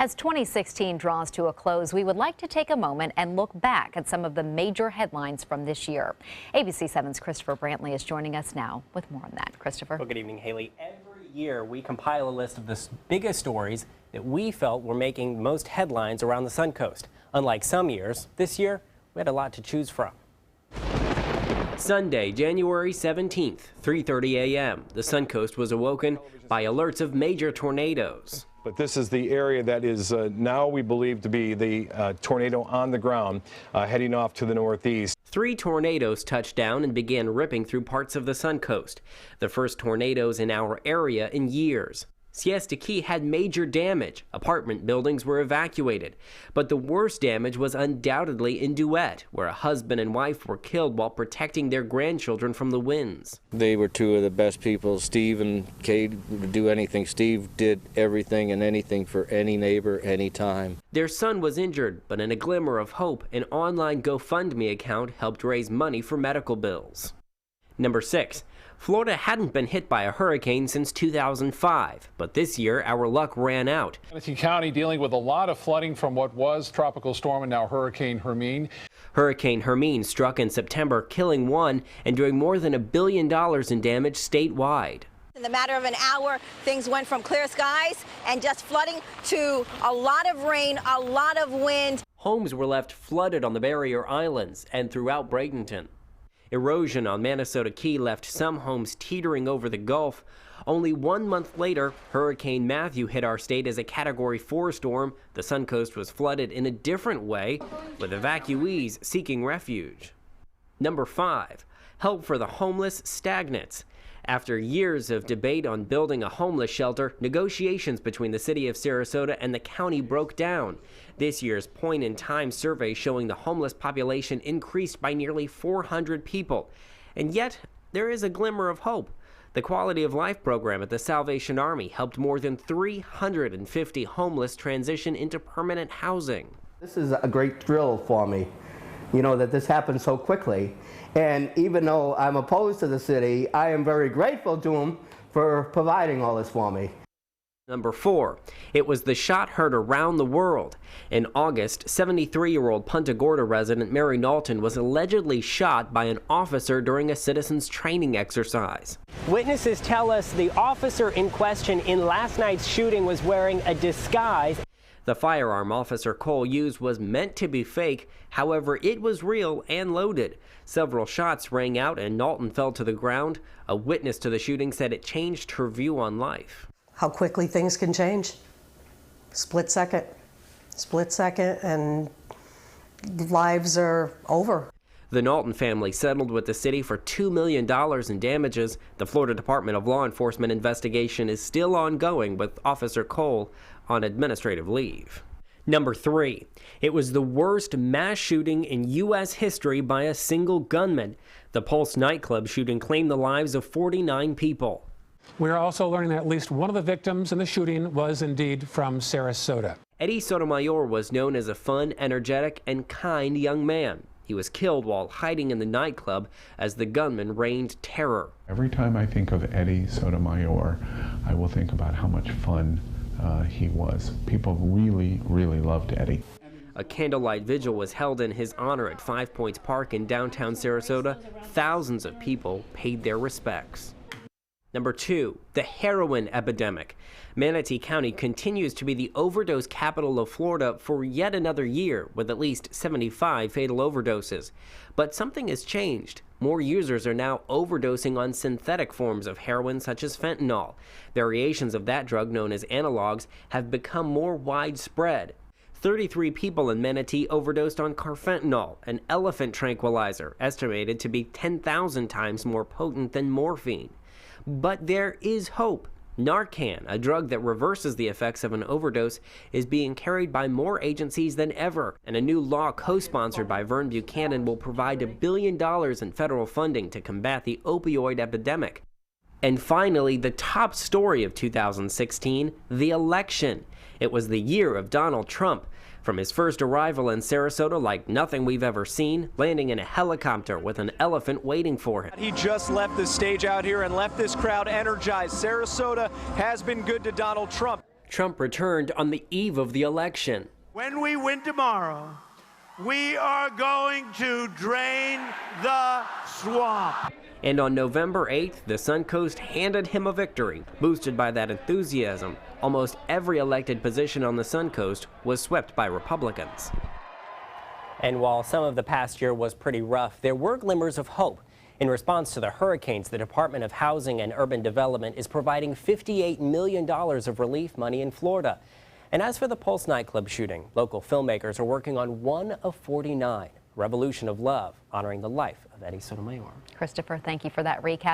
As 2016 draws to a close, we would like to take a moment and look back at some of the major headlines from this year. ABC 7's Christopher Brantley is joining us now with more on that. Christopher. Well, good evening, Haley. Every year we compile a list of the biggest stories that we felt were making most headlines around the Suncoast. Unlike some years, this year we had a lot to choose from. Sunday, January 17th, 3:30 a.m. The Suncoast was awoken by alerts of major tornadoes. But this is the area that is now we believe to be the tornado on the ground heading off to the northeast. 3 tornadoes touched down and began ripping through parts of the Suncoast, the first tornadoes in our area in years. Siesta Key had major damage. Apartment buildings were evacuated. But the worst damage was undoubtedly in Duet, where a husband and wife were killed while protecting their grandchildren from the winds. They were two of the best people. Steve and Kate would do anything. Steve did everything and anything for any neighbor, anytime. Their son was injured, but in a glimmer of hope, an online GoFundMe account helped raise money for medical bills. Number 6. Florida hadn't been hit by a hurricane since 2005, but this year our luck ran out. Manatee County dealing with a lot of flooding from what was Tropical Storm and now Hurricane Hermine. Hurricane Hermine struck in September, killing 1 and doing more than $1 billion in damage statewide. In the matter of an hour, things went from clear skies and just flooding to a lot of rain, a lot of wind. Homes were left flooded on the barrier islands and throughout Bradenton. Erosion on Minnesota Key left some homes teetering over the Gulf. Only 1 month later, Hurricane Matthew hit our state as a Category 4 storm. The Suncoast was flooded in a different way, with evacuees seeking refuge. Number 5. Help for the homeless stagnates. After years of debate on building a homeless shelter, negotiations between the city of Sarasota and the county broke down. This year's point-in-time survey showing the homeless population increased by nearly 400 people. And yet, there is a glimmer of hope. The Quality of Life program at the Salvation Army helped more than 350 homeless transition into permanent housing. This is a great thrill for me, that this happened so quickly. And even though I'm opposed to the city, I am very grateful to them for providing all this for me. Number 4. It was the shot heard around the world. In August, 73-year-old Punta Gorda resident Mary Knowlton was allegedly shot by an officer during a citizen's training exercise. Witnesses tell us the officer in question in last night's shooting was wearing a disguise. The firearm Officer Cole used was meant to be fake. However, it was real and loaded. Several shots rang out and Knowlton fell to the ground. A witness to the shooting said it changed her view on life. How quickly things can change. Split second, and lives are over. The Knowlton family settled with the city for $2 million in damages. The Florida Department of Law Enforcement investigation is still ongoing with Officer Cole on administrative leave. Number 3. It was the worst mass shooting in U.S. history by a single gunman. The Pulse Nightclub shooting claimed the lives of 49 people. We are also learning that at least one of the victims in the shooting was indeed from Sarasota. Eddie Sotomayor was known as a fun, energetic, and kind young man. He was killed while hiding in the nightclub as the gunman rained terror. Every time I think of Eddie Sotomayor, I will think about how much fun he was. People really, really loved Eddie. A candlelight vigil was held in his honor at 5 Points Park in downtown Sarasota. Thousands of people paid their respects. Number 2, the heroin epidemic. Manatee County continues to be the overdose capital of Florida for yet another year, with at least 75 fatal overdoses. But something has changed. More users are now overdosing on synthetic forms of heroin, such as fentanyl. Variations of that drug, known as analogs, have become more widespread. 33 people in Manatee overdosed on carfentanil, an elephant tranquilizer, estimated to be 10,000 times more potent than morphine. But there is hope. Narcan, a drug that reverses the effects of an overdose, is being carried by more agencies than ever, and a new law co-sponsored by Vern Buchanan will provide $1 billion in federal funding to combat the opioid epidemic. And finally, the top story of 2016, the election. It was the year of Donald Trump. From his first arrival in Sarasota like nothing we've ever seen, landing in a helicopter with an elephant waiting for him. He just left the stage out here and left this crowd energized. Sarasota has been good to Donald Trump. Trump returned on the eve of the election. When we win tomorrow, we are going to drain the swamp. And on November 8th, the Suncoast handed him a victory. Boosted by that enthusiasm, almost every elected position on the Suncoast was swept by Republicans. And while some of the past year was pretty rough, there were glimmers of hope. In response to the hurricanes, the Department of Housing and Urban Development is providing $58 million of relief money in Florida. And as for the Pulse nightclub shooting, local filmmakers are working on 1 of 49, Revolution of Love, honoring the life of Eddie Sotomayor. Christopher, thank you for that recap.